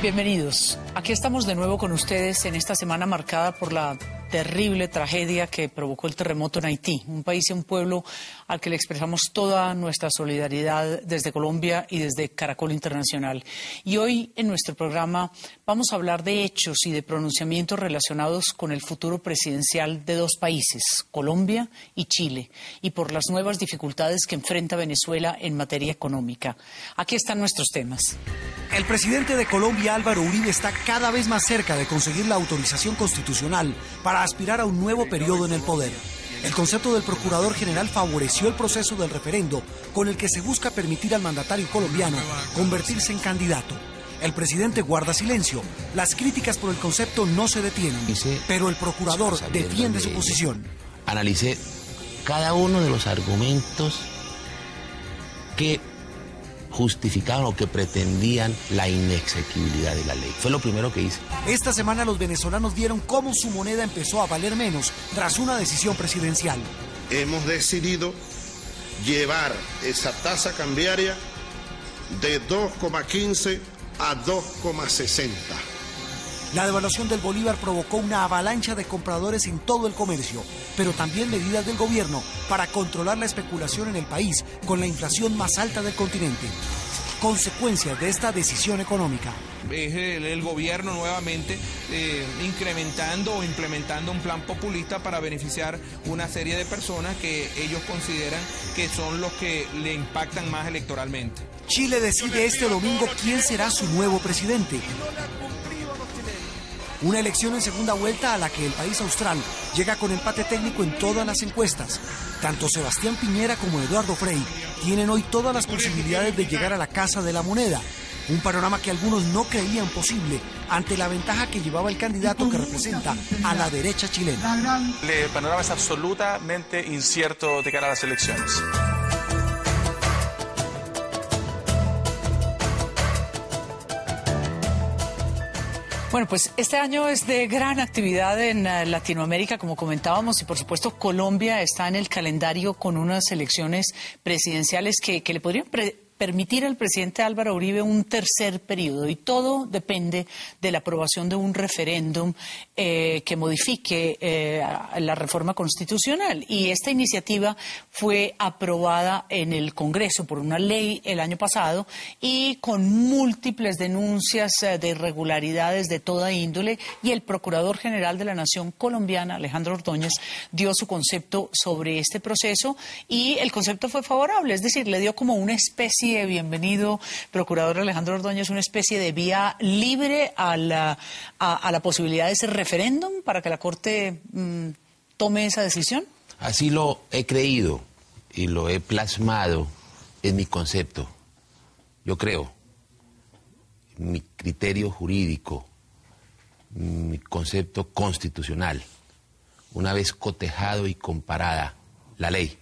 Bienvenidos. Aquí estamos de nuevo con ustedes en esta semana marcada por la terrible tragedia que provocó el terremoto en Haití, un país y un pueblo al que le expresamos toda nuestra solidaridad desde Colombia y desde Caracol Internacional. Y hoy en nuestro programa vamos a hablar de hechos y de pronunciamientos relacionados con el futuro presidencial de dos países, Colombia y Chile, y por las nuevas dificultades que enfrenta Venezuela en materia económica. Aquí están nuestros temas. El presidente de Colombia, Álvaro Uribe, está cada vez más cerca de conseguir la autorización constitucional para aspirar a un nuevo periodo en el poder. El concepto del procurador general favoreció el proceso del referendo con el que se busca permitir al mandatario colombiano convertirse en candidato. El presidente guarda silencio. Las críticas por el concepto no se detienen, pero el procurador defiende su posición. Analicé cada uno de los argumentos que justificaban o que pretendían la inexequibilidad de la ley. Fue lo primero que hice. Esta semana los venezolanos vieron cómo su moneda empezó a valer menos tras una decisión presidencial. Hemos decidido llevar esa tasa cambiaria de 2,15 a 2,60. La devaluación del bolívar provocó una avalancha de compradores en todo el comercio, pero también medidas del gobierno para controlar la especulación en el país con la inflación más alta del continente. Consecuencias de esta decisión económica. Es el gobierno nuevamente incrementando o implementando un plan populista para beneficiar una serie de personas que ellos consideran que son los que le impactan más electoralmente. Chile decide este domingo quién será su nuevo presidente. Una elección en segunda vuelta a la que el país austral llega con empate técnico en todas las encuestas. Tanto Sebastián Piñera como Eduardo Frei tienen hoy todas las posibilidades de llegar a la Casa de la Moneda. Un panorama que algunos no creían posible ante la ventaja que llevaba el candidato que representa a la derecha chilena. El panorama es absolutamente incierto de cara a las elecciones. Bueno, pues este año es de gran actividad en Latinoamérica, como comentábamos, y por supuesto Colombia está en el calendario con unas elecciones presidenciales que le podrían permitir al presidente Álvaro Uribe un tercer periodo, y todo depende de la aprobación de un referéndum que modifique la reforma constitucional. Y esta iniciativa fue aprobada en el Congreso por una ley el año pasado y con múltiples denuncias de irregularidades de toda índole, y el Procurador General de la Nación colombiana, Alejandro Ordóñez, dio su concepto sobre este proceso y el concepto fue favorable, es decir, le dio como una especie de bienvenido, Procurador Alejandro Ordóñez, una especie de vía libre a la posibilidad de ese referéndum para que la Corte tome esa decisión. Así lo he creído y lo he plasmado en mi concepto. Yo creo, mi criterio jurídico, mi concepto constitucional, una vez cotejado y comparada la ley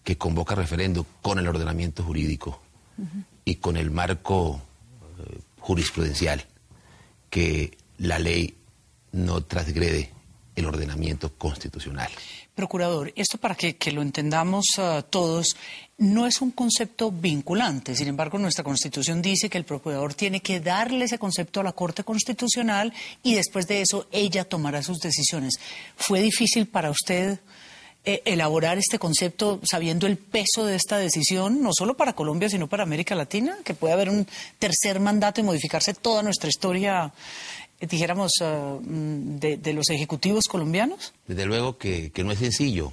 que convoca referéndum con el ordenamiento jurídico y con el marco jurisprudencial, que la ley no transgrede el ordenamiento constitucional. Procurador, esto para que lo entendamos todos, no es un concepto vinculante. Sin embargo, nuestra Constitución dice que el procurador tiene que darle ese concepto a la Corte Constitucional y después de eso ella tomará sus decisiones. ¿Fue difícil para usted elaborar este concepto sabiendo el peso de esta decisión, no solo para Colombia, sino para América Latina, que puede haber un tercer mandato y modificarse toda nuestra historia, dijéramos, de los ejecutivos colombianos? Desde luego que no es sencillo.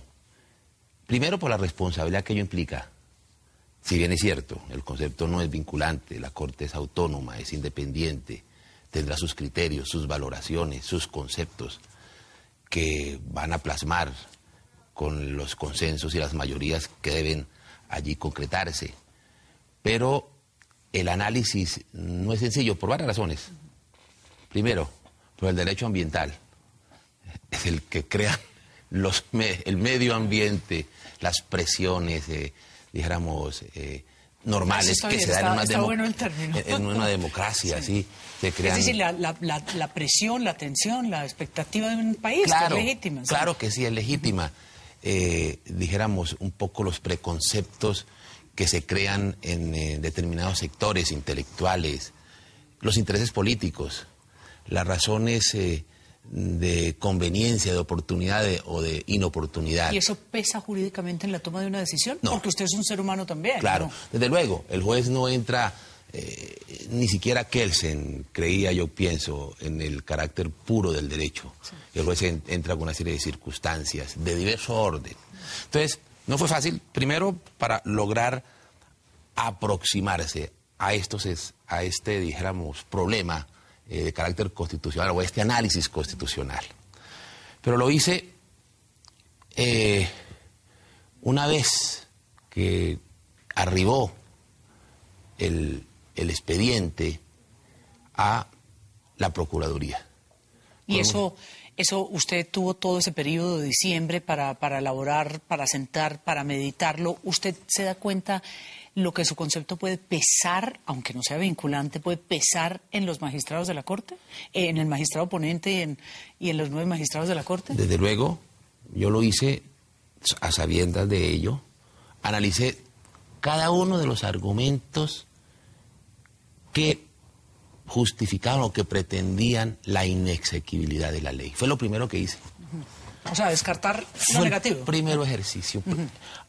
Primero por la responsabilidad que ello implica. Si bien es cierto, el concepto no es vinculante, la Corte es autónoma, es independiente, tendrá sus criterios, sus valoraciones, sus conceptos que van a plasmar con los consensos y las mayorías que deben allí concretarse. Pero el análisis no es sencillo por varias razones. Primero, por el derecho ambiental. Es el que crea el medio ambiente, las presiones, dijéramos, normales que se dan en una democracia, sí. Se crean... Es decir, la presión, la tensión, la expectativa de un país, claro, que es legítima. ¿Sí? Claro que sí, es legítima. Dijéramos, un poco los preconceptos que se crean en determinados sectores intelectuales, los intereses políticos, las razones de conveniencia, de oportunidad o de inoportunidad. ¿Y eso pesa jurídicamente en la toma de una decisión? No. Porque usted es un ser humano también. Claro, ¿no? desde luego, el juez no entra, ni siquiera Kelsen creía, yo pienso, en el carácter puro del derecho. Sí. El juez entra con una serie de circunstancias de diverso orden. Entonces, no fue fácil, primero, para lograr aproximarse a este, dijéramos, problema de carácter constitucional o este análisis constitucional. Pero lo hice una vez que arribó el expediente a la Procuraduría. Y eso usted tuvo todo ese periodo de diciembre para elaborar, para sentar, para meditarlo. ¿Usted se da cuenta lo que su concepto puede pesar, aunque no sea vinculante, puede pesar en los magistrados de la Corte? ¿En el magistrado ponente y en los 9 magistrados de la Corte? Desde luego, yo lo hice a sabiendas de ello. Analicé cada uno de los argumentos que justificaban o que pretendían la inexequibilidad de la ley. Fue lo primero que hice. O sea, descartar lo negativo. Fue el primero ejercicio.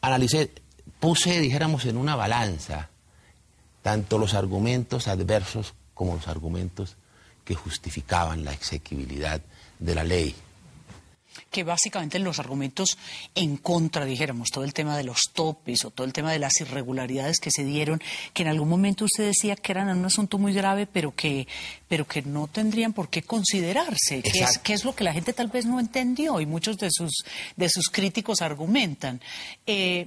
Analicé, puse, dijéramos, en una balanza tanto los argumentos adversos como los argumentos que justificaban la exequibilidad de la ley. Que básicamente los argumentos en contra, dijéramos, todo el tema de los topes o todo el tema de las irregularidades que se dieron, que en algún momento usted decía que eran un asunto muy grave, pero que no tendrían por qué considerarse, que es lo que la gente tal vez no entendió y muchos de sus críticos argumentan.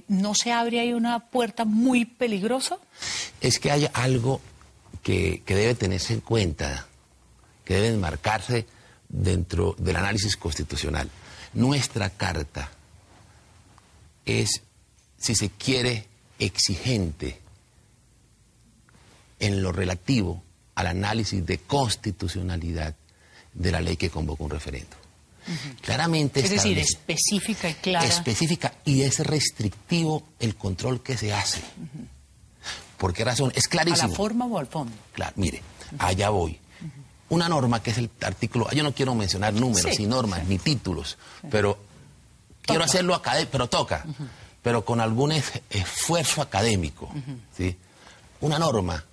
¿No se abre ahí una puerta muy peligrosa? Es que hay algo que debe tenerse en cuenta, que debe enmarcarse dentro del análisis constitucional. Nuestra carta es, si se quiere, exigente en lo relativo al análisis de constitucionalidad de la ley que convoca un referendo. Claramente es decir, específica y clara. Específica, y es restrictivo el control que se hace. ¿Por qué razón? Es clarísimo. ¿A la forma o al fondo? Claro, mire, allá voy. Una norma que es el artículo, yo no quiero mencionar números, ni normas, ni títulos, pero quiero hacerlo académico, pero toca, pero con algún esfuerzo académico, ¿sí? Una norma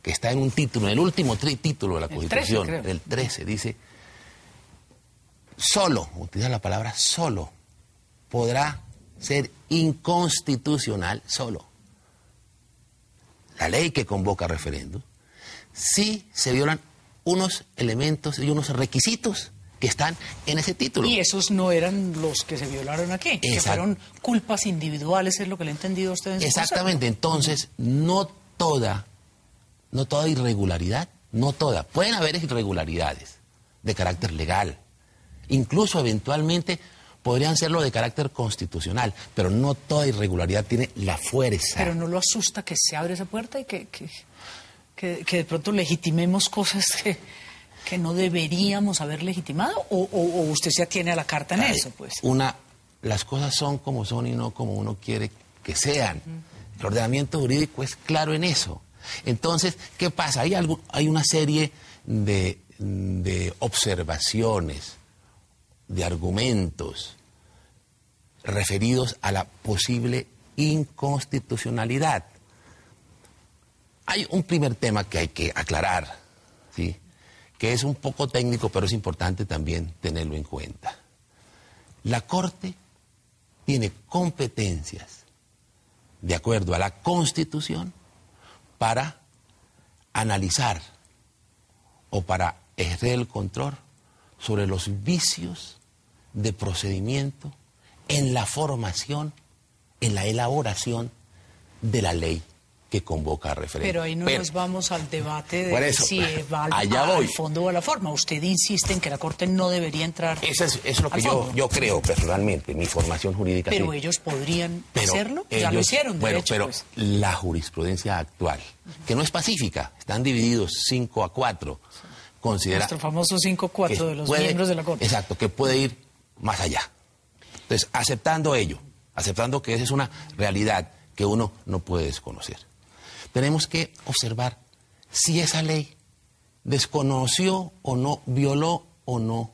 que está en un título, en el último título de la Constitución, el 13, dice, solo, utiliza la palabra solo, podrá ser inconstitucional solo la ley que convoca referéndum si se violan unos elementos y unos requisitos que están en ese título. Y esos no eran los que se violaron aquí, que fueron culpas individuales, es lo que le he entendido a ustedes. Exactamente, entonces no toda irregularidad, no toda, pueden haber irregularidades de carácter legal, incluso eventualmente podrían serlo de carácter constitucional, pero no toda irregularidad tiene la fuerza. Pero ¿no lo asusta que se abre esa puerta y que de pronto legitimemos cosas que no deberíamos haber legitimado? ¿O usted se atiene a la carta en eso, pues? Las cosas son como son y no como uno quiere que sean. El ordenamiento jurídico es claro en eso. Entonces, ¿qué pasa? Hay una serie de observaciones, de argumentos referidos a la posible inconstitucionalidad. Hay un primer tema que hay que aclarar, ¿sí?, que es un poco técnico, pero es importante también tenerlo en cuenta. La Corte tiene competencias, de acuerdo a la Constitución, para analizar o para ejercer el control sobre los vicios de procedimiento en la formación, en la elaboración de la ley que convoca a referéndum. Pero ahí no nos vamos al debate de si va al fondo o a la forma. Usted insiste en que la Corte no debería entrar. Eso es lo que yo creo personalmente, mi formación jurídica. Pero ellos podrían hacerlo, ya lo hicieron, de hecho. Pero la jurisprudencia actual, que no es pacífica, están divididos 5-4, considera... Nuestro famoso 5-4 de los miembros de la Corte. Exacto, que puede ir más allá. Entonces, aceptando ello, aceptando que esa es una realidad que uno no puede desconocer, tenemos que observar si esa ley desconoció o no, violó o no,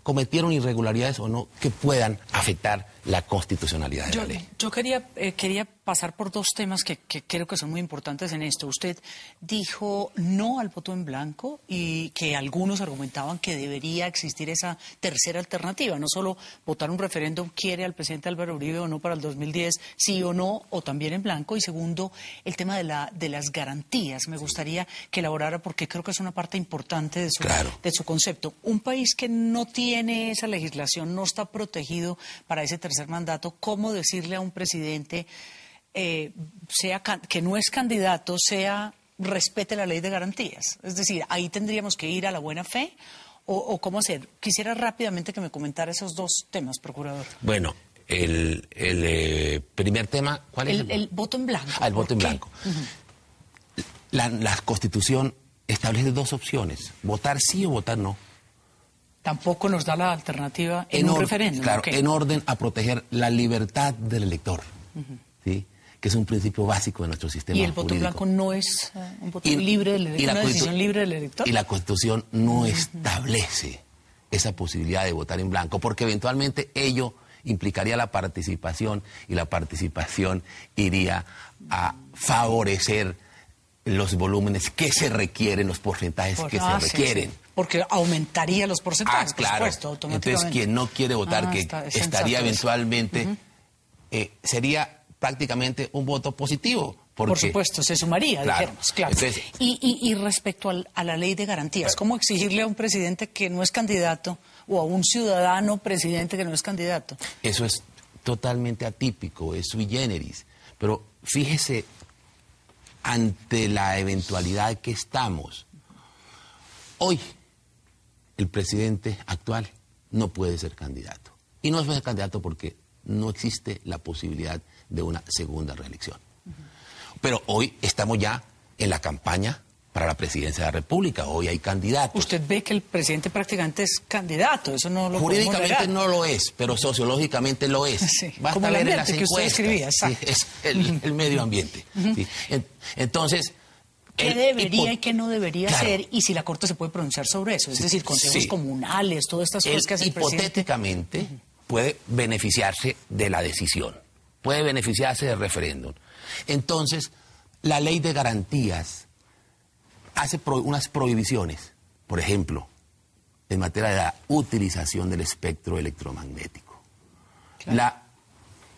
cometieron irregularidades o no que puedan afectar la constitucionalidad de la ley. Yo quería pasar por dos temas que creo que son muy importantes en esto. Usted dijo no al voto en blanco y que algunos argumentaban que debería existir esa tercera alternativa, no solo votar un referéndum, quiere al presidente Álvaro Uribe o no para el 2010, sí o no, o también en blanco. Y segundo, el tema de las garantías. Me gustaría que elaborara porque creo que es una parte importante de su concepto. Un país que no tiene esa legislación, no está protegido para ese tercer mandato, ¿cómo decirle a un presidente que no es candidato, respete la ley de garantías? Es decir, ahí tendríamos que ir a la buena fe o cómo hacer. Quisiera rápidamente que me comentara esos dos temas, procurador. Bueno, el primer tema, ¿cuál es? El voto en blanco. El voto en blanco. La Constitución establece dos opciones, votar sí o votar no. Tampoco nos da la alternativa en un referéndum. Claro, ¿okay? En orden a proteger la libertad del elector, ¿sí? Que es un principio básico de nuestro sistema jurídico. ¿Y el voto blanco no es un voto libre del elector, una decisión libre del elector? Y la Constitución no establece esa posibilidad de votar en blanco, porque eventualmente ello implicaría la participación, y la participación iría a favorecer los volúmenes que se requieren, los porcentajes que se requieren. Sí. Porque aumentaría los porcentajes, claro. por supuesto, automáticamente. Entonces, quien no quiere votar, que estaría eventualmente, sería prácticamente un voto positivo. Porque, por supuesto, se sumaría, dijéramos, claro. Entonces, y respecto a la ley de garantías, ¿cómo exigirle a un presidente que no es candidato o a un ciudadano presidente que no es candidato? Eso es totalmente atípico, es sui generis. Pero fíjese, ante la eventualidad que estamos, hoy el presidente actual no puede ser candidato. Y no es candidato porque no existe la posibilidad de una segunda reelección. Pero hoy estamos ya en la campaña para la presidencia de la República. Hoy hay candidatos. Usted ve que el presidente prácticamente es candidato, eso no lo jurídicamente no lo es, pero sociológicamente lo es. Sí, basta ver en las que usted escribía, sí, es el medio ambiente. ¿Sí? Entonces, ¿qué debería y qué no debería hacer? Y si la Corte se puede pronunciar sobre eso, es decir, consejos comunales, todas estas cosas que hace el presidente. Hipotéticamente puede beneficiarse de la decisión, puede beneficiarse del referéndum. Entonces, la ley de garantías hace unas prohibiciones, por ejemplo, en materia de la utilización del espectro electromagnético. Claro.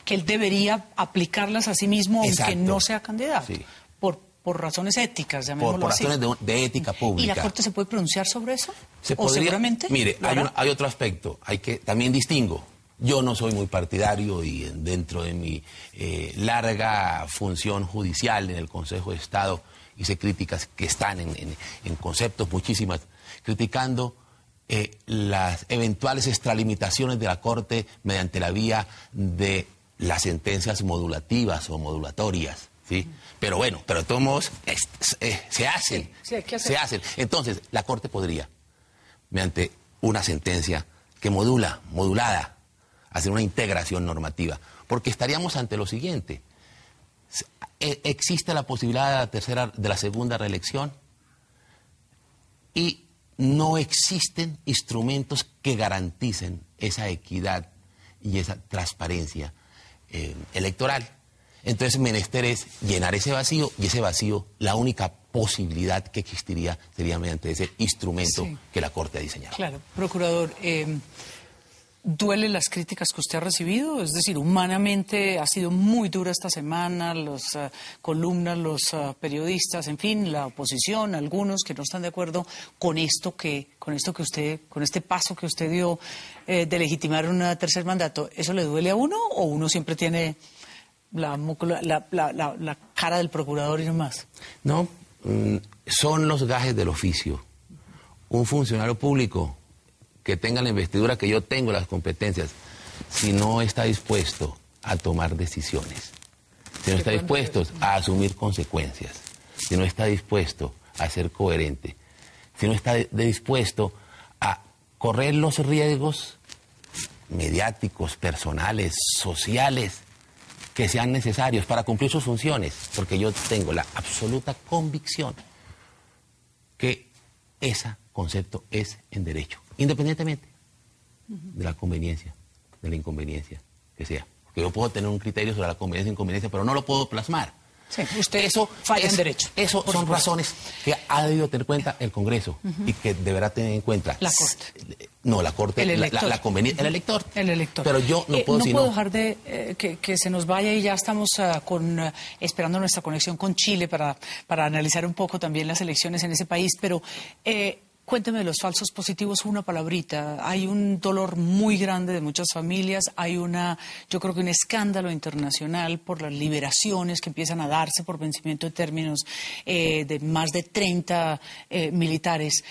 Que él debería aplicarlas a sí mismo, aunque no sea candidato. Sí. Por razones éticas, llamémoslo por así. razones de ética pública. ¿Y la Corte se puede pronunciar sobre eso? Seguramente? Mire, hay otro aspecto, también distingo. Yo no soy muy partidario y dentro de mi larga función judicial en el Consejo de Estado hice críticas que están en conceptos, muchísimas, criticando las eventuales extralimitaciones de la Corte mediante la vía de las sentencias modulativas o modulatorias, ¿sí? Pero bueno, pero de todos modos se hacen. Sí, hay que hacer. Se hacen. Entonces, la Corte podría, mediante una sentencia que modulada, hacer una integración normativa, porque estaríamos ante lo siguiente: existe la posibilidad de la segunda reelección y no existen instrumentos que garanticen esa equidad y esa transparencia electoral. Entonces, menester es llenar ese vacío, y ese vacío, la única posibilidad que existiría sería mediante ese instrumento que la Corte ha diseñado. Claro, procurador, ¿duelen las críticas que usted ha recibido? Es decir, humanamente ha sido muy dura esta semana, las columnas, los periodistas, en fin, la oposición, algunos que no están de acuerdo con este paso que usted dio de legitimar un tercer mandato. ¿Eso le duele a uno o uno siempre tiene la cara del procurador y no más? No, son los gajes del oficio. Un funcionario público que tenga la investidura que yo tengo, las competencias, si no está dispuesto a tomar decisiones, si no está dispuesto a asumir consecuencias, si no está dispuesto a ser coherente, si no está dispuesto a correr los riesgos mediáticos, personales, sociales, que sean necesarios para cumplir sus funciones, porque yo tengo la absoluta convicción que ese concepto es en derecho, independientemente de la conveniencia, de la inconveniencia que sea. Porque yo puedo tener un criterio sobre la conveniencia e inconveniencia, pero no lo puedo plasmar. Sí, usted eso falla en derecho. Eso son razones que ha debido tener en cuenta el Congreso y que deberá tener en cuenta. La Corte. No, la Corte, el elector. la conveniencia, el elector. El elector. Pero yo no puedo no puedo dejar de que se nos vaya y ya estamos esperando nuestra conexión con Chile para analizar un poco también las elecciones en ese país, pero cuénteme de los falsos positivos, una palabrita. Hay un dolor muy grande de muchas familias, hay yo creo que un escándalo internacional por las liberaciones que empiezan a darse por vencimiento de términos de más de 30 militares.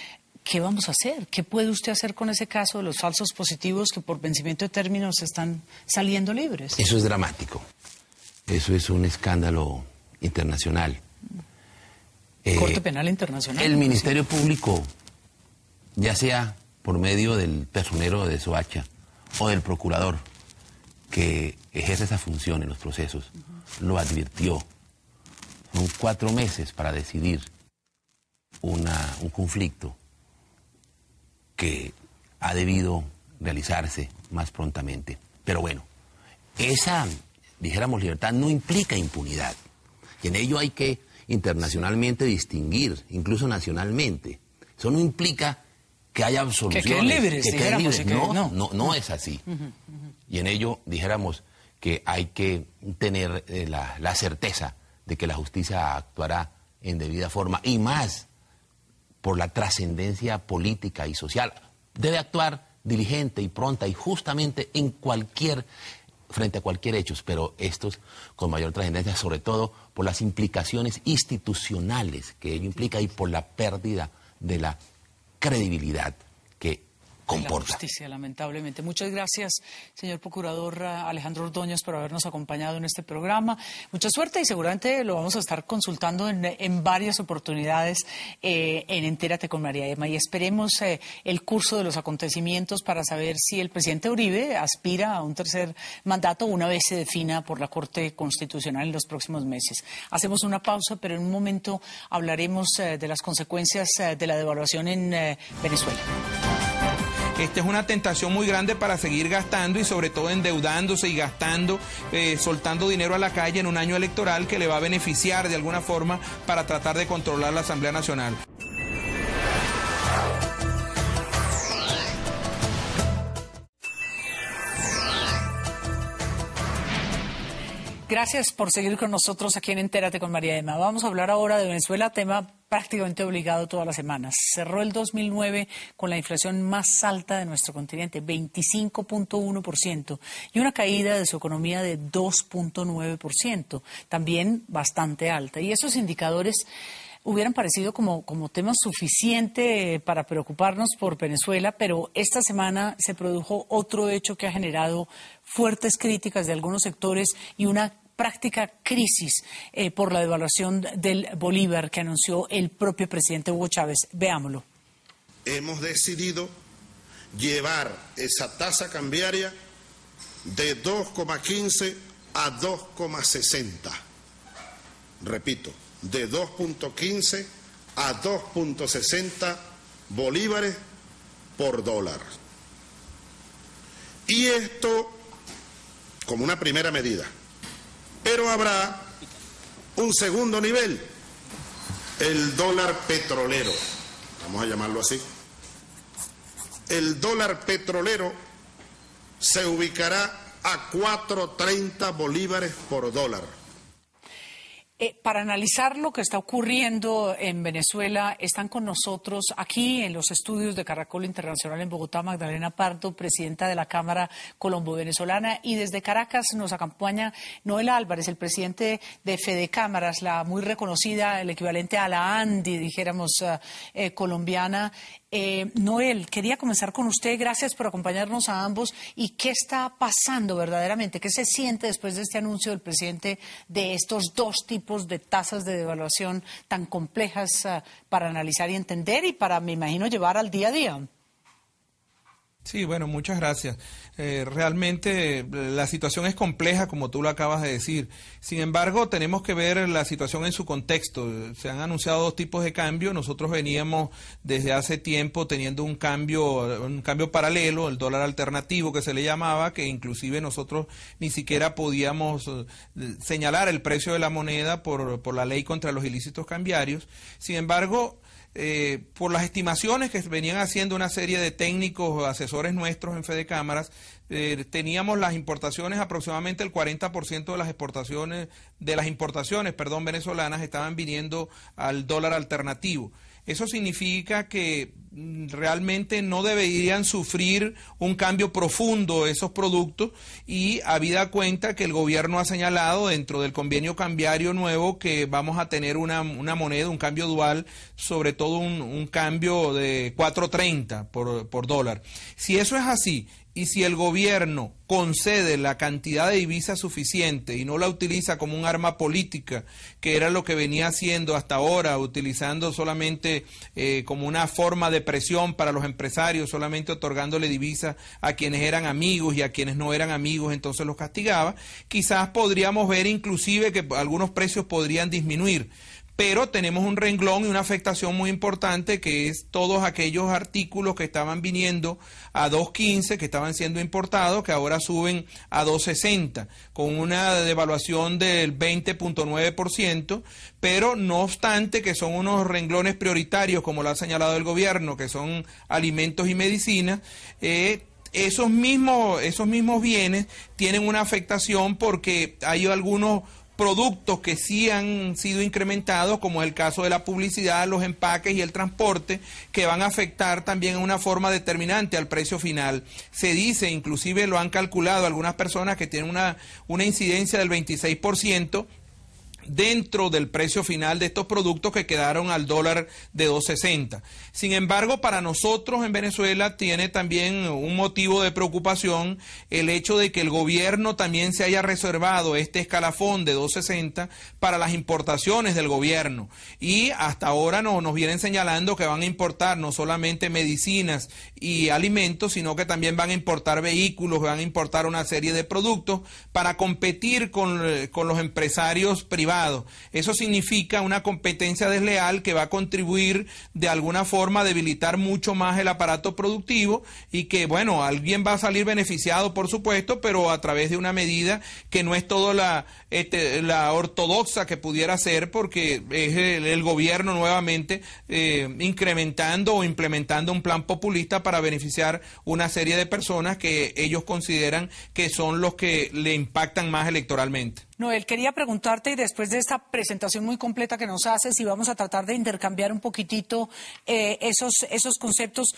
¿Qué vamos a hacer? ¿Qué puede usted hacer con ese caso de los falsos positivos que por vencimiento de términos están saliendo libres? Eso es dramático. Eso es un escándalo internacional. Corte Penal Internacional. El Ministerio Público, ya sea por medio del personero de Soacha o del procurador que ejerce esa función en los procesos, lo advirtió. Son 4 meses para decidir un conflicto que ha debido realizarse más prontamente. Pero bueno, esa, dijéramos, libertad no implica impunidad. Y en ello hay que internacionalmente distinguir, incluso nacionalmente. Eso no implica que haya absoluciones. Que queden libres, que queden libres. No es así. Y en ello, dijéramos, que hay que tener la certeza de que la justicia actuará en debida forma, y más por la trascendencia política y social. Debe actuar diligente y pronta y justamente frente a cualquier hecho, pero estos con mayor trascendencia, sobre todo por las implicaciones institucionales que ello implica y por la pérdida de la credibilidad que comporta. La justicia, lamentablemente. Muchas gracias, señor procurador Alejandro Ordóñez, por habernos acompañado en este programa. Mucha suerte y seguramente lo vamos a estar consultando en varias oportunidades en Entérate con María Emma. Y esperemos el curso de los acontecimientos para saber si el presidente Uribe aspira a un tercer mandato una vez se defina por la Corte Constitucional en los próximos meses. Hacemos una pausa, pero en un momento hablaremos de las consecuencias de la devaluación en Venezuela. Esta es una tentación muy grande para seguir gastando y sobre todo endeudándose y gastando, soltando dinero a la calle en un año electoral que le va a beneficiar de alguna forma para tratar de controlar la Asamblea Nacional. Gracias por seguir con nosotros aquí en Entérate con María Emma. Vamos a hablar ahora de Venezuela, tema prácticamente obligado todas las semanas. Cerró el 2009 con la inflación más alta de nuestro continente, 25.1%, y una caída de su economía de 2.9%, también bastante alta. Y esos indicadores hubieran parecido como tema suficiente para preocuparnos por Venezuela, pero esta semana se produjo otro hecho que ha generado fuertes críticas de algunos sectores y una práctica crisis por la devaluación del bolívar que anunció el propio presidente Hugo Chávez. Veámoslo. Hemos decidido llevar esa tasa cambiaria de 2,15 a 2,60. Repito, de 2.15 a 2.60 bolívares por dólar. Y esto como una primera medida. Pero habrá un segundo nivel, el dólar petrolero, vamos a llamarlo así. El dólar petrolero se ubicará a 4.30 bolívares por dólar. Para analizar lo que está ocurriendo en Venezuela, están con nosotros aquí en los estudios de Caracol Internacional en Bogotá, Magdalena Pardo, presidenta de la Cámara Colombo-Venezolana, y desde Caracas nos acompaña Noel Álvarez, el presidente de Fede Cámaras, la muy reconocida, el equivalente a la ANDI, dijéramos, colombiana. Noel, quería comenzar con usted. Gracias por acompañarnos a ambos. ¿Y qué está pasando verdaderamente? ¿Qué se siente después de este anuncio del presidente de estos dos tipos de tasas de devaluación tan complejas para analizar y entender y para, me imagino, llevar al día a día? Sí, bueno, muchas gracias. Realmente la situación es compleja, como tú lo acabas de decir. Sin embargo, tenemos que ver la situación en su contexto. Se han anunciado dos tipos de cambio. Nosotros veníamos desde hace tiempo teniendo un cambio paralelo, el dólar alternativo que se le llamaba, que inclusive nosotros ni siquiera podíamos señalar el precio de la moneda por la ley contra los ilícitos cambiarios. Sin embargo, por las estimaciones que venían haciendo una serie de técnicos, asesores nuestros en Fede Cámaras, teníamos las importaciones, aproximadamente el 40% de las importaciones venezolanas estaban viniendo al dólar alternativo. Eso significa que realmente no deberían sufrir un cambio profundo esos productos, y habida cuenta que el gobierno ha señalado dentro del convenio cambiario nuevo que vamos a tener una moneda, un cambio dual, sobre todo un cambio de 4.30 por dólar. Si eso es así, y si el gobierno concede la cantidad de divisas suficiente y no la utiliza como un arma política, que era lo que venía haciendo hasta ahora, utilizando solamente como una forma de presión para los empresarios, solamente otorgándole divisas a quienes eran amigos y a quienes no eran amigos, entonces los castigaba, quizás podríamos ver inclusive que algunos precios podrían disminuir. Pero tenemos un renglón y una afectación muy importante, que es todos aquellos artículos que estaban viniendo a 2.15, que estaban siendo importados, que ahora suben a 2.60, con una devaluación del 20.9%, pero no obstante que son unos renglones prioritarios, como lo ha señalado el gobierno, que son alimentos y medicinas. Esos mismos bienes tienen una afectación porque hay algunos productos que sí han sido incrementados, como es el caso de la publicidad, los empaques y el transporte, que van a afectar también en una forma determinante al precio final. Se dice, inclusive lo han calculado algunas personas, que tienen una incidencia del 26% dentro del precio final de estos productos, que quedaron al dólar de 2.60. Sin embargo, para nosotros en Venezuela tiene también un motivo de preocupación el hecho de que el gobierno también se haya reservado este escalafón de 2.60 para las importaciones del gobierno, y hasta ahora nos vienen señalando que van a importar no solamente medicinas y alimentos, sino que también van a importar vehículos, van a importar una serie de productos para competir con los empresarios privados. Eso significa una competencia desleal que va a contribuir de alguna forma a debilitar mucho más el aparato productivo, y que, bueno, alguien va a salir beneficiado, por supuesto, pero a través de una medida que no es todo la ortodoxa que pudiera ser, porque es el gobierno nuevamente incrementando o implementando un plan populista para beneficiar una serie de personas que ellos consideran que son los que le impactan más electoralmente. Noel, quería preguntarte, y después de esta presentación muy completa que nos haces, si vamos a tratar de intercambiar un poquitito esos conceptos.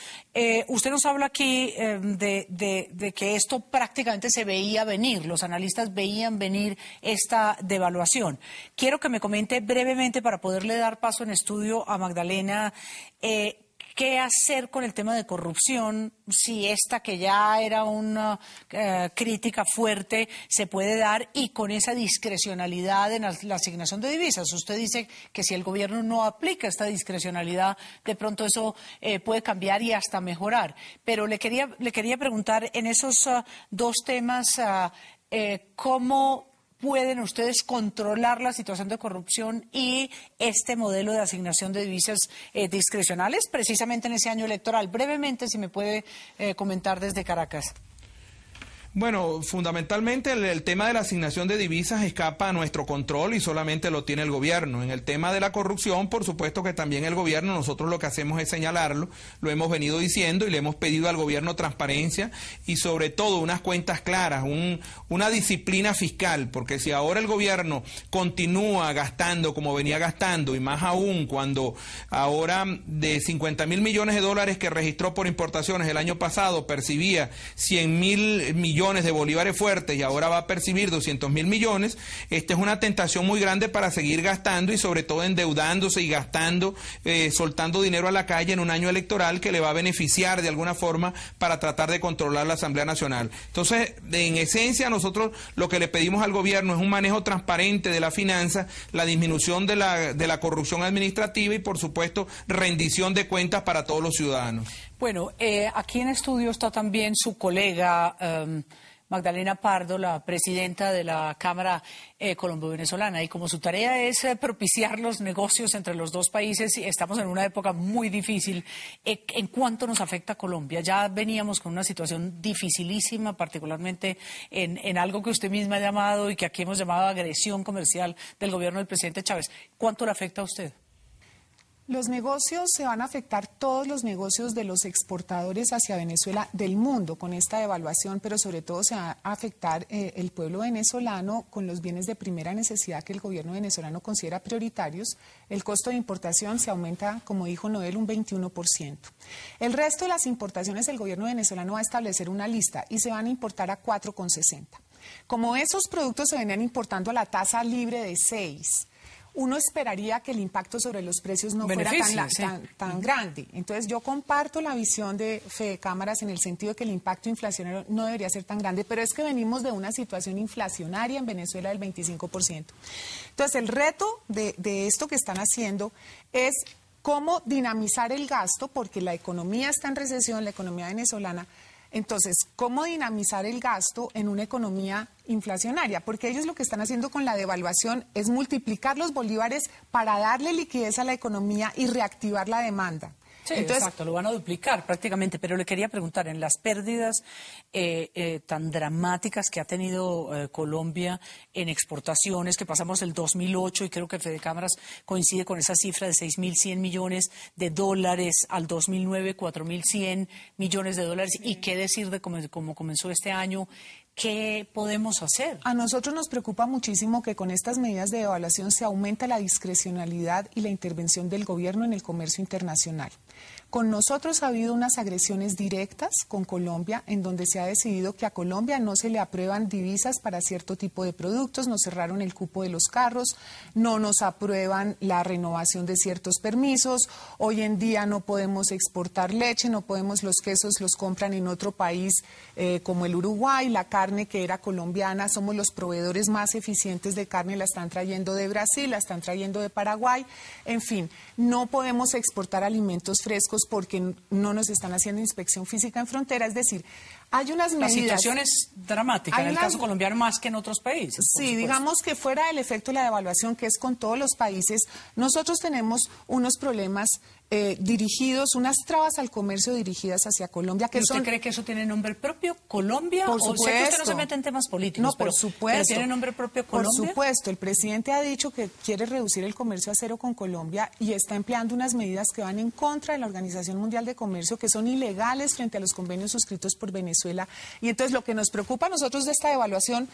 Usted nos habla aquí de que esto prácticamente se veía venir, los analistas veían venir esta devaluación. Quiero que me comente brevemente, para poderle dar paso en estudio a Magdalena, ¿qué hacer con el tema de corrupción? Si esta, que ya era una crítica fuerte, se puede dar, y con esa discrecionalidad en la asignación de divisas. Usted dice que si el gobierno no aplica esta discrecionalidad, de pronto eso puede cambiar y hasta mejorar. Pero le quería preguntar, en esos dos temas, ¿cómo pueden ustedes controlar la situación de corrupción y este modelo de asignación de divisas discrecionales precisamente en ese año electoral? Brevemente, si me puede comentar desde Caracas. Bueno, fundamentalmente el tema de la asignación de divisas escapa a nuestro control y solamente lo tiene el gobierno. En el tema de la corrupción, por supuesto que también el gobierno, nosotros lo que hacemos es señalarlo, lo hemos venido diciendo y le hemos pedido al gobierno transparencia y sobre todo unas cuentas claras, una disciplina fiscal, porque si ahora el gobierno continúa gastando como venía gastando, y más aún cuando ahora de 50.000 millones de dólares que registró por importaciones el año pasado percibía 100.000 millones de bolívares fuertes y ahora va a percibir 200.000 millones, esta es una tentación muy grande para seguir gastando y sobre todo endeudándose y gastando, soltando dinero a la calle en un año electoral que le va a beneficiar de alguna forma para tratar de controlar la Asamblea Nacional. Entonces, en esencia, nosotros lo que le pedimos al gobierno es un manejo transparente de la finanza, la disminución de la corrupción administrativa y, por supuesto, rendición de cuentas para todos los ciudadanos. Bueno, aquí en estudio está también su colega Magdalena Pardo, la presidenta de la Cámara Colombo-Venezolana, y como su tarea es propiciar los negocios entre los dos países, estamos en una época muy difícil. ¿En cuánto nos afecta a Colombia? Ya veníamos con una situación dificilísima, particularmente en algo que usted misma ha llamado y que aquí hemos llamado agresión comercial del gobierno del presidente Chávez. ¿Cuánto le afecta a usted? Los negocios se van a afectar, todos los negocios de los exportadores hacia Venezuela del mundo con esta devaluación, pero sobre todo se va a afectar el pueblo venezolano con los bienes de primera necesidad que el gobierno venezolano considera prioritarios. El costo de importación se aumenta, como dijo Noel, un 21%. El resto de las importaciones el gobierno venezolano va a establecer una lista y se van a importar a 4,60. Como esos productos se venían importando a la tasa libre de 6, uno esperaría que el impacto sobre los precios no fuera tan grande. Entonces yo comparto la visión de Fede Cámaras en el sentido de que el impacto inflacionario no debería ser tan grande, pero es que venimos de una situación inflacionaria en Venezuela del 25%. Entonces el reto de esto que están haciendo es cómo dinamizar el gasto, porque la economía está en recesión, la economía venezolana. Entonces, ¿cómo dinamizar el gasto en una economía inflacionaria? Porque ellos lo que están haciendo con la devaluación es multiplicar los bolívares para darle liquidez a la economía y reactivar la demanda. Sí, entonces, exacto, lo van a duplicar prácticamente, pero le quería preguntar, en las pérdidas tan dramáticas que ha tenido Colombia en exportaciones, que pasamos el 2008, y creo que Fede Cámaras coincide con esa cifra de 6.100 millones de dólares, al 2009 4.100 millones de dólares, y qué decir de cómo comenzó este año. ¿Qué podemos hacer? A nosotros nos preocupa muchísimo que con estas medidas de devaluación se aumenta la discrecionalidad y la intervención del gobierno en el comercio internacional. Con nosotros ha habido unas agresiones directas con Colombia, en donde se ha decidido que a Colombia no se le aprueban divisas para cierto tipo de productos, nos cerraron el cupo de los carros, no nos aprueban la renovación de ciertos permisos, hoy en día no podemos exportar leche, no podemos, los quesos los compran en otro país como el Uruguay, la carne que era colombiana, somos los proveedores más eficientes de carne, la están trayendo de Brasil, la están trayendo de Paraguay, en fin, no podemos exportar alimentos frescos porque no nos están haciendo inspección física en frontera, es decir, hay unas medidas... La situación es dramática, en el caso colombiano más que en otros países. Sí, digamos que fuera del efecto de la devaluación, que es con todos los países, nosotros tenemos unos problemas dirigidos, unas trabas al comercio dirigidas hacia Colombia. Que ¿Usted cree que eso tiene nombre propio, Colombia? Por supuesto. O sé que usted no se mete en temas políticos, no, por supuesto. ¿pero tiene nombre propio Colombia? Por supuesto, el presidente ha dicho que quiere reducir el comercio a cero con Colombia y está empleando unas medidas que van en contra de la Organización Mundial de Comercio, que son ilegales frente a los convenios suscritos por Venezuela. Y entonces lo que nos preocupa a nosotros de esta devaluación,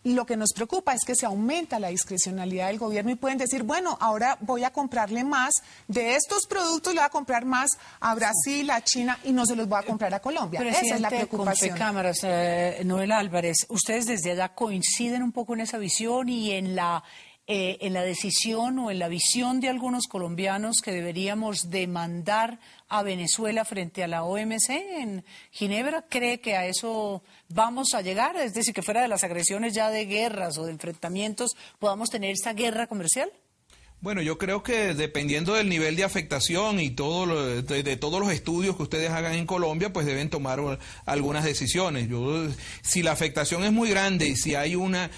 lo que nos preocupa es que se aumenta la discrecionalidad del gobierno y pueden decir, bueno, ahora voy a comprarle más de estos productos, le voy a comprar más a Brasil, a China y no se los voy a comprar a Colombia. Esa es la preocupación. Con Fede Cámaras, Noel Álvarez, ustedes desde allá coinciden un poco en esa visión y en la decisión o en la visión de algunos colombianos que deberíamos demandar a Venezuela frente a la OMC en Ginebra. ¿Cree que a eso vamos a llegar? Es decir, que fuera de las agresiones ya de guerras o de enfrentamientos, podamos tener esta guerra comercial. Bueno, yo creo que dependiendo del nivel de afectación y de todos los estudios que ustedes hagan en Colombia, pues deben tomar algunas decisiones. Si la afectación es muy grande y si hay una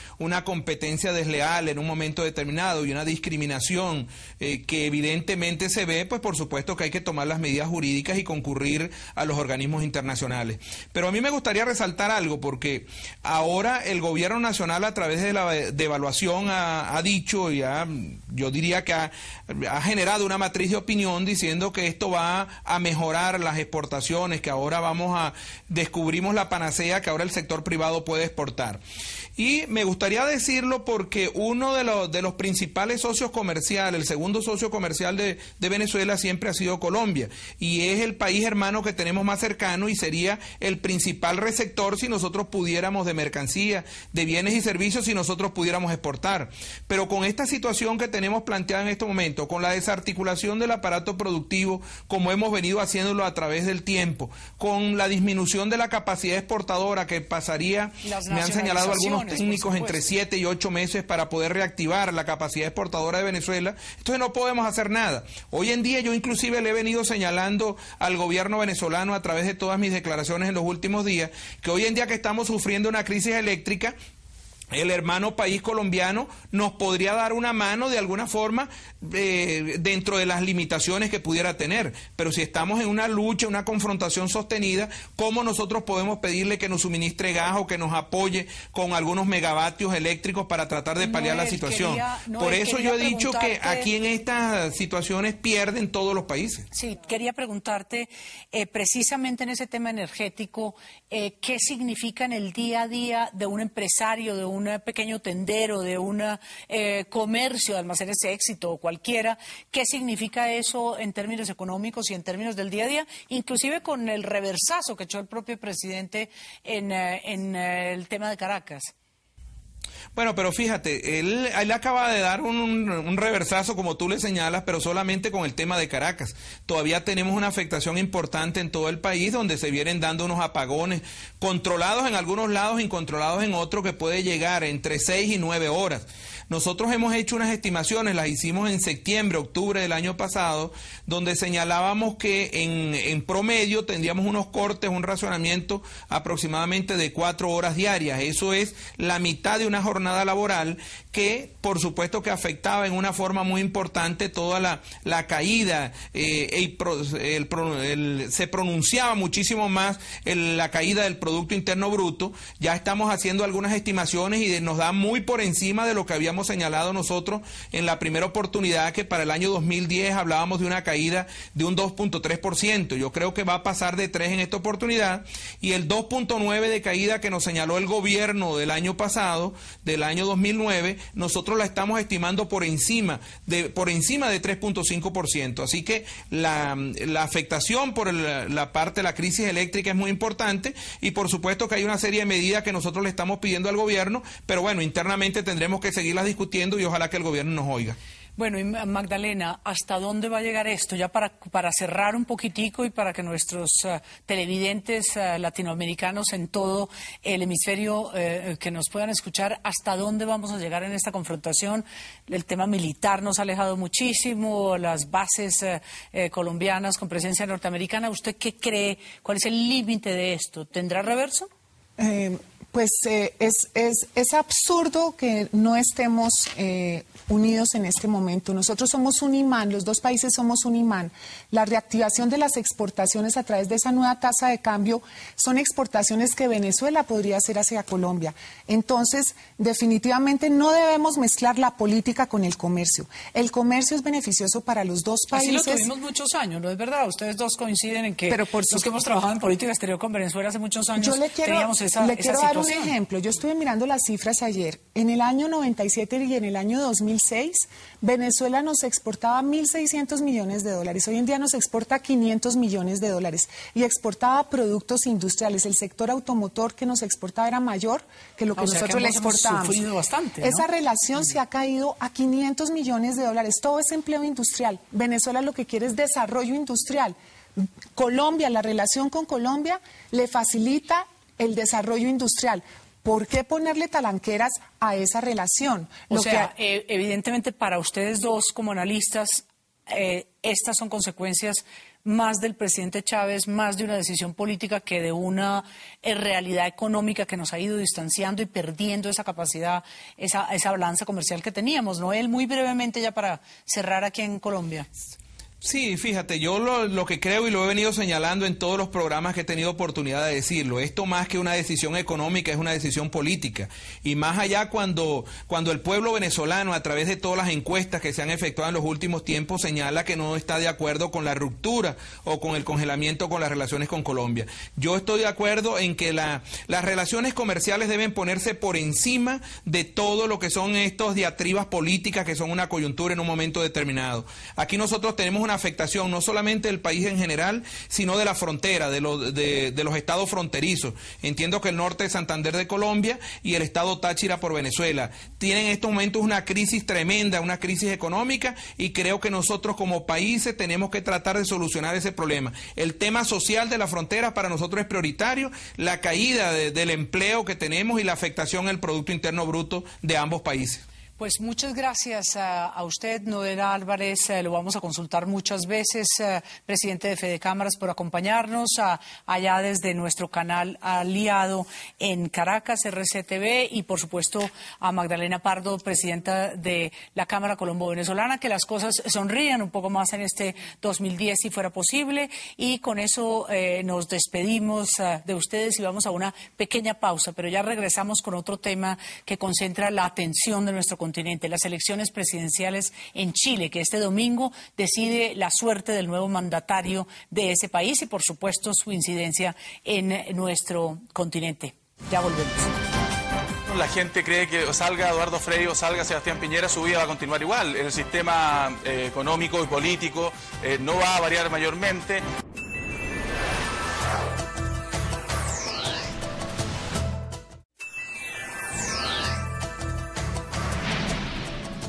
competencia desleal en un momento determinado y una discriminación que evidentemente se ve, pues por supuesto que hay que tomar las medidas jurídicas y concurrir a los organismos internacionales. Pero a mí me gustaría resaltar algo, porque ahora el gobierno nacional, a través de la devaluación, ha dicho, yo diría que ha generado una matriz de opinión diciendo que esto va a mejorar las exportaciones, que ahora descubrimos la panacea, que ahora el sector privado puede exportar. Y me gustaría decirlo porque uno de los principales socios comerciales, el segundo socio comercial de Venezuela siempre ha sido Colombia, y es el país hermano que tenemos más cercano y sería el principal receptor si nosotros pudiéramos de mercancía, de bienes y servicios, si nosotros pudiéramos exportar. Pero con esta situación que tenemos planteada en este momento, con la desarticulación del aparato productivo, como hemos venido haciéndolo a través del tiempo, con la disminución de la capacidad exportadora que pasaría, me han señalado algunos técnicos entre 7 y 8 meses para poder reactivar la capacidad exportadora de Venezuela. Entonces no podemos hacer nada. Hoy en día yo inclusive le he venido señalando al gobierno venezolano a través de todas mis declaraciones en los últimos días que hoy en día que estamos sufriendo una crisis eléctrica, el hermano país colombiano nos podría dar una mano de alguna forma dentro de las limitaciones que pudiera tener. Pero si estamos en una lucha, una confrontación sostenida, ¿cómo nosotros podemos pedirle que nos suministre gas o que nos apoye con algunos megavatios eléctricos para tratar de paliar la situación? Por eso yo he dicho que aquí en estas situaciones pierden todos los países. Sí, quería preguntarte precisamente en ese tema energético, ¿qué significa en el día a día de un empresario, de un pequeño tendero, de un comercio de almacenes de éxito o cualquiera? ¿Qué significa eso en términos económicos y en términos del día a día? Inclusive con el reversazo que echó el propio presidente en el tema de Caracas. Bueno, pero fíjate, él acaba de dar un reversazo, como tú le señalas, pero solamente con el tema de Caracas. Todavía tenemos una afectación importante en todo el país, donde se vienen dando unos apagones controlados en algunos lados, incontrolados en otros, que puede llegar entre 6 y 9 horas. Nosotros hemos hecho unas estimaciones, las hicimos en septiembre, octubre del año pasado, donde señalábamos que en promedio tendríamos unos cortes, un racionamiento aproximadamente de 4 horas diarias. Eso es la mitad de una jornada laboral que, por supuesto, que afectaba en una forma muy importante toda la caída. Se pronunciaba muchísimo más la caída del Producto Interno Bruto. Ya estamos haciendo algunas estimaciones y nos da muy por encima de lo que habíamos señalado nosotros en la primera oportunidad, que para el año 2010 hablábamos de una caída de un 2.3%. Yo creo que va a pasar de 3 en esta oportunidad, y el 2.9 de caída que nos señaló el gobierno del año pasado, del año 2009, nosotros la estamos estimando por encima de 3.5%. Así que la afectación por la parte de la crisis eléctrica es muy importante, y por supuesto que hay una serie de medidas que nosotros le estamos pidiendo al gobierno, pero bueno, internamente tendremos que seguirlas discutiendo y ojalá que el gobierno nos oiga. Bueno, y Magdalena, ¿hasta dónde va a llegar esto? Ya para cerrar un poquitico y para que nuestros televidentes latinoamericanos en todo el hemisferio que nos puedan escuchar, ¿hasta dónde vamos a llegar en esta confrontación? El tema militar nos ha alejado muchísimo, las bases colombianas con presencia norteamericana. ¿Usted qué cree? ¿Cuál es el límite de esto? ¿Tendrá reverso? Es absurdo que no estemos unidos en este momento. Nosotros somos un imán, los dos países somos un imán. La reactivación de las exportaciones a través de esa nueva tasa de cambio son exportaciones que Venezuela podría hacer hacia Colombia. Entonces, definitivamente no debemos mezclar la política con el comercio. El comercio es beneficioso para los dos países. Así lo tuvimos muchos años, ¿no es verdad? Ustedes dos coinciden en que los que hemos trabajado en política exterior con Venezuela hace muchos años teníamos esa quiero dar un ejemplo. Yo estuve mirando las cifras ayer. En el año 97 y en el año 2006, Venezuela nos exportaba 1.600 millones de dólares. Hoy en día nos exporta 500 millones de dólares. Y exportaba productos industriales. El sector automotor que nos exportaba era mayor que lo que nosotros le exportábamos. Sufrido bastante, ¿no? Esa relación se ha caído a 500 millones de dólares. Todo es empleo industrial. Venezuela lo que quiere es desarrollo industrial. Colombia, la relación con Colombia le facilita el desarrollo industrial. ¿Por qué ponerle talanqueras a esa relación? Evidentemente para ustedes dos como analistas, estas son consecuencias más del presidente Chávez, más de una decisión política que de una realidad económica que nos ha ido distanciando y perdiendo esa capacidad, esa balanza comercial que teníamos. Noel, muy brevemente ya para cerrar aquí en Colombia. Sí, fíjate, yo lo que creo y lo he venido señalando en todos los programas que he tenido oportunidad de decirlo, esto más que una decisión económica es una decisión política, y más allá cuando el pueblo venezolano a través de todas las encuestas que se han efectuado en los últimos tiempos señala que no está de acuerdo con la ruptura o con el congelamiento con las relaciones con Colombia. Yo estoy de acuerdo en que las relaciones comerciales deben ponerse por encima de todo lo que son estos diatribas políticas que son una coyuntura en un momento determinado. Aquí nosotros tenemos una afectación no solamente del país en general, sino de la frontera, de los estados fronterizos. Entiendo que el norte de Santander de Colombia y el estado Táchira por Venezuela tienen en estos momentos una crisis tremenda, una crisis económica, y creo que nosotros como países tenemos que tratar de solucionar ese problema. El tema social de la frontera para nosotros es prioritario, la caída del empleo que tenemos y la afectación al Producto Interno Bruto de ambos países. Pues muchas gracias a usted, Noela Álvarez, lo vamos a consultar muchas veces, presidente de Fedecámaras, por acompañarnos allá desde nuestro canal aliado en Caracas, RCTV, y por supuesto a Magdalena Pardo, presidenta de la Cámara Colombo-Venezolana, que las cosas sonrían un poco más en este 2010 si fuera posible, y con eso nos despedimos de ustedes y vamos a una pequeña pausa, pero ya regresamos con otro tema que concentra la atención de nuestro continente, las elecciones presidenciales en Chile, que este domingo decide la suerte del nuevo mandatario de ese país y, por supuesto, su incidencia en nuestro continente. Ya volvemos. La gente cree que o salga Eduardo Frei o salga Sebastián Piñera, su vida va a continuar igual. El sistema económico y político no va a variar mayormente.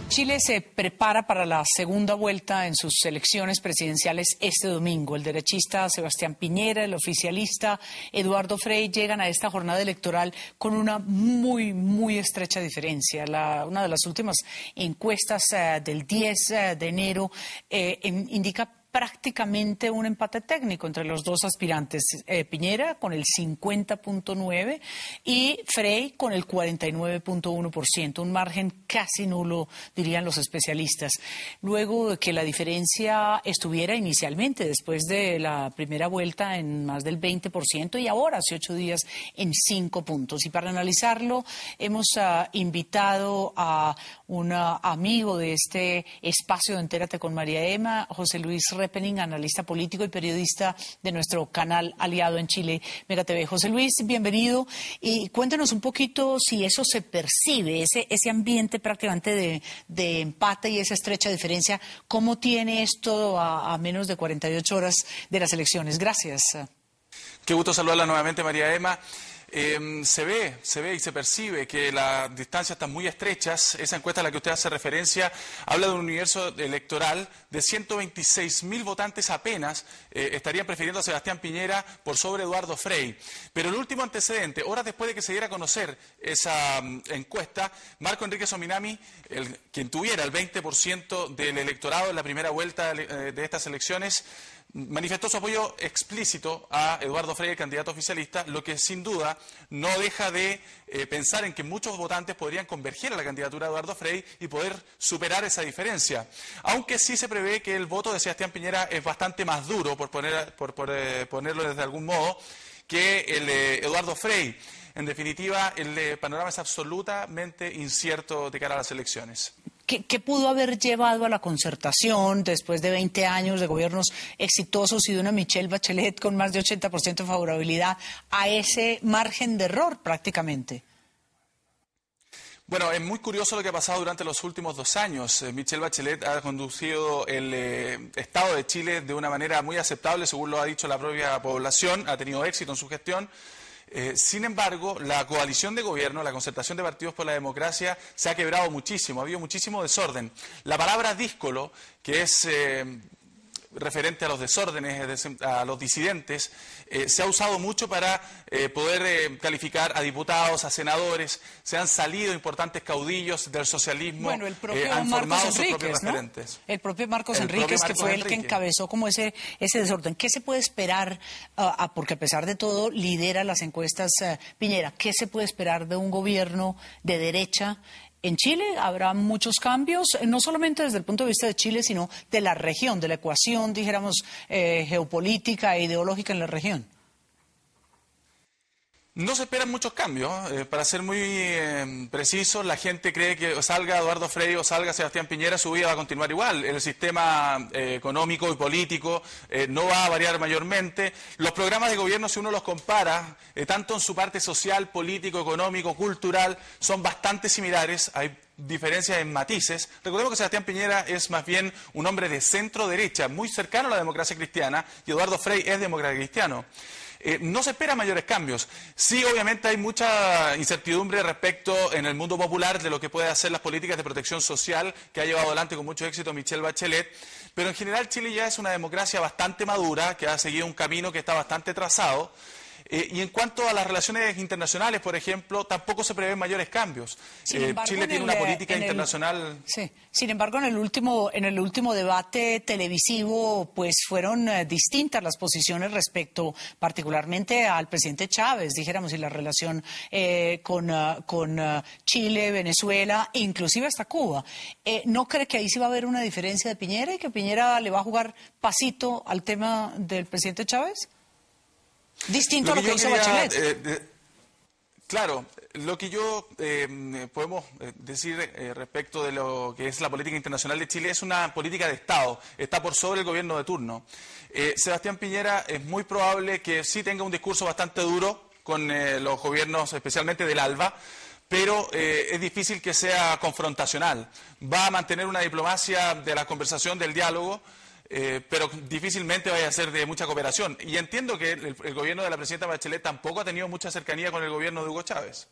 Chile se prepara para la segunda vuelta en sus elecciones presidenciales este domingo. El derechista Sebastián Piñera, el oficialista Eduardo Frei llegan a esta jornada electoral con una muy estrecha diferencia. Una de las últimas encuestas del 10 de enero indica prácticamente un empate técnico entre los dos aspirantes, Piñera con el 50.9% y Frei con el 49.1%, un margen casi nulo, dirían los especialistas. Luego de que la diferencia estuviera inicialmente, después de la primera vuelta, en más del 20% y ahora, hace 8 días, en 5 puntos. Y para analizarlo, hemos invitado a un amigo de este espacio de Entérate con María Emma, José Luis Repening, analista político y periodista de nuestro canal aliado en Chile, Mega TV. José Luis, bienvenido. Y cuéntenos un poquito si eso se percibe, ese ambiente prácticamente de empate y esa estrecha diferencia. ¿Cómo tiene esto a menos de 48 horas de las elecciones? Gracias. Qué gusto saludarla nuevamente, María Emma. Se ve y se percibe que las distancias están muy estrechas. Esa encuesta a la que usted hace referencia habla de un universo electoral de 126.000 votantes apenas estarían prefiriendo a Sebastián Piñera por sobre Eduardo Frei. Pero el último antecedente, horas después de que se diera a conocer esa encuesta, Marco Enrique Sominami, quien tuviera el 20% del electorado en la primera vuelta de estas elecciones, manifestó su apoyo explícito a Eduardo Frei, el candidato oficialista, lo que sin duda no deja de pensar en que muchos votantes podrían converger a la candidatura de Eduardo Frei y poder superar esa diferencia. Aunque sí se prevé que el voto de Sebastián Piñera es bastante más duro, por ponerlo desde algún modo, que el de Eduardo Frei. En definitiva, el panorama es absolutamente incierto de cara a las elecciones. ¿Qué pudo haber llevado a la concertación después de 20 años de gobiernos exitosos y de una Michelle Bachelet con más de 80% de favorabilidad a ese margen de error prácticamente? Bueno, es muy curioso lo que ha pasado durante los últimos 2 años. Michelle Bachelet ha conducido el Estado de Chile de una manera muy aceptable, según lo ha dicho la propia población, ha tenido éxito en su gestión. Sin embargo, la coalición de gobierno, la concertación de partidos por la democracia, se ha quebrado muchísimo, ha habido muchísimo desorden. La palabra díscolo, que es referente a los desórdenes, a los disidentes, se ha usado mucho para poder calificar a diputados, a senadores. Se han salido importantes caudillos del socialismo, bueno, el propio han Marcos formado sus Enríquez, propios ¿no? referentes. El propio Marcos Enríquez, que fue el que encabezó como ese desorden. ¿Qué se puede esperar, porque a pesar de todo lidera las encuestas Piñera, qué se puede esperar de un gobierno de derecha? En Chile habrá muchos cambios, no solamente desde el punto de vista de Chile, sino de la región, de la ecuación, dijéramos, geopolítica e ideológica en la región. No se esperan muchos cambios. Para ser muy precisos, la gente cree que salga Eduardo Frei o salga Sebastián Piñera, su vida va a continuar igual. El sistema económico y político no va a variar mayormente. Los programas de gobierno, si uno los compara, tanto en su parte social, político, económico, cultural, son bastante similares. Hay diferencias en matices. Recordemos que Sebastián Piñera es más bien un hombre de centro-derecha, muy cercano a la democracia cristiana, y Eduardo Frei es demócrata cristiano. No se esperan mayores cambios. Sí, obviamente hay mucha incertidumbre respecto en el mundo popular de lo que puede hacer las políticas de protección social que ha llevado adelante con mucho éxito Michelle Bachelet, pero en general Chile ya es una democracia bastante madura, que ha seguido un camino que está bastante trazado. Y en cuanto a las relaciones internacionales, por ejemplo, tampoco se prevén mayores cambios. Chile tiene una política internacional. Sí. Sin embargo, en el último debate televisivo, pues fueron distintas las posiciones respecto, particularmente al presidente Chávez, dijéramos, y la relación con Chile, Venezuela, inclusive hasta Cuba. ¿No cree que ahí sí va a haber una diferencia de Piñera y que Piñera le va a jugar pasito al tema del presidente Chávez? Distinto a lo que hizo Bachelet. Claro, lo que yo podemos decir respecto de lo que es la política internacional de Chile es una política de Estado, está por sobre el gobierno de turno. Sebastián Piñera es muy probable que sí tenga un discurso bastante duro con los gobiernos, especialmente del ALBA, pero es difícil que sea confrontacional. Va a mantener una diplomacia de la conversación, del diálogo, pero difícilmente vaya a ser de mucha cooperación. Y entiendo que el gobierno de la presidenta Bachelet tampoco ha tenido mucha cercanía con el gobierno de Hugo Chávez.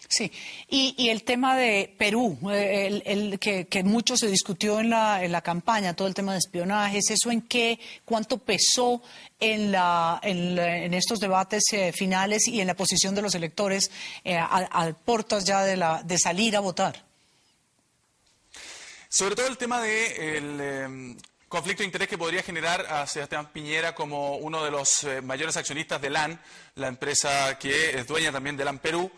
Sí, y el tema de Perú, que mucho se discutió en la campaña, todo el tema de espionajes, ¿eso cuánto pesó en estos debates finales y en la posición de los electores a puertas ya de salir a votar? Sobre todo el tema de conflicto de interés que podría generar a Sebastián Piñera como uno de los mayores accionistas de LAN, la empresa que es dueña también de LAN Perú,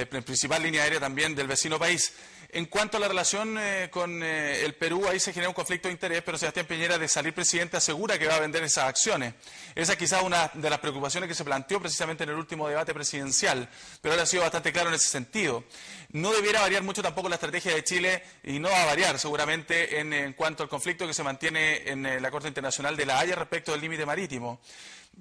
principal línea aérea también del vecino país. En cuanto a la relación con el Perú, ahí se genera un conflicto de interés, pero Sebastián Piñera, de salir presidente, asegura que va a vender esas acciones. Esa es quizás una de las preocupaciones que se planteó precisamente en el último debate presidencial, pero él ha sido bastante claro en ese sentido. No debiera variar mucho tampoco la estrategia de Chile, y no va a variar seguramente en cuanto al conflicto que se mantiene en la Corte Internacional de La Haya respecto del límite marítimo.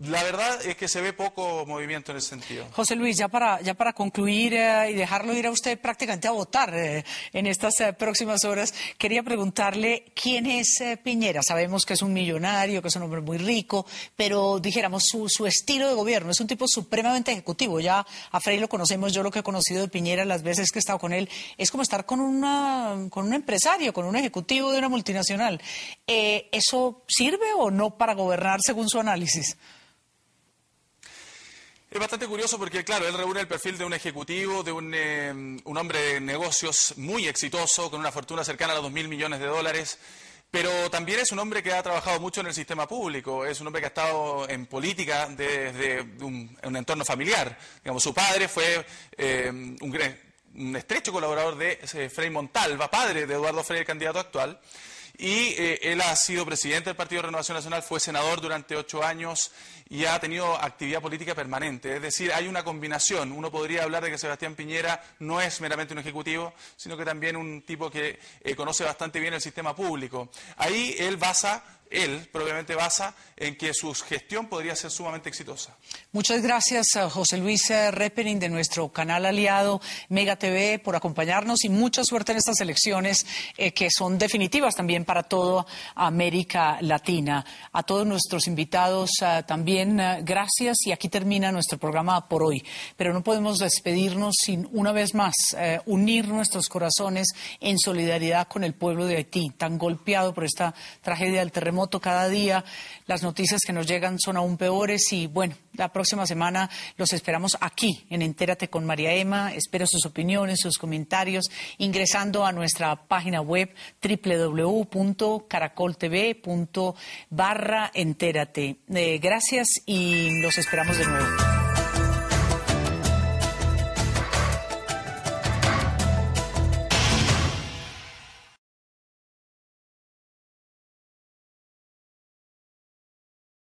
La verdad es que se ve poco movimiento en ese sentido. José Luis, ya para concluir y dejarlo ir a usted prácticamente a votar en estas próximas horas, quería preguntarle quién es Piñera. Sabemos que es un millonario, que es un hombre muy rico, pero dijéramos su estilo de gobierno. Es un tipo supremamente ejecutivo. Ya a Frei lo conocemos, yo lo que he conocido de Piñera las veces que he estado con él, es como estar con un empresario, con un ejecutivo de una multinacional. ¿Eso sirve o no para gobernar según su análisis? Es bastante curioso porque, claro, él reúne el perfil de un ejecutivo, de un hombre de negocios muy exitoso, con una fortuna cercana a los 2.000 millones de dólares, pero también es un hombre que ha trabajado mucho en el sistema público, es un hombre que ha estado en política desde un entorno familiar. Digamos, su padre fue un estrecho colaborador de Frei Montalva, padre de Eduardo Frei, el candidato actual. Y él ha sido presidente del Partido de Renovación Nacional, fue senador durante 8 años y ha tenido actividad política permanente. Es decir, hay una combinación. Uno podría hablar de que Sebastián Piñera no es meramente un ejecutivo, sino que también un tipo que conoce bastante bien el sistema público. Ahí él probablemente basa en que su gestión podría ser sumamente exitosa. Muchas gracias a José Luis Reppening de nuestro canal aliado Mega TV por acompañarnos y mucha suerte en estas elecciones que son definitivas también para toda América Latina. A todos nuestros invitados también gracias y aquí termina nuestro programa por hoy. Pero no podemos despedirnos sin una vez más unir nuestros corazones en solidaridad con el pueblo de Haití, tan golpeado por esta tragedia del terremoto. Cada día las noticias que nos llegan son aún peores y bueno, la próxima semana los esperamos aquí en Entérate con María Emma. Espero sus opiniones, sus comentarios ingresando a nuestra página web www.caracoltv.com/entérate. Gracias y los esperamos de nuevo.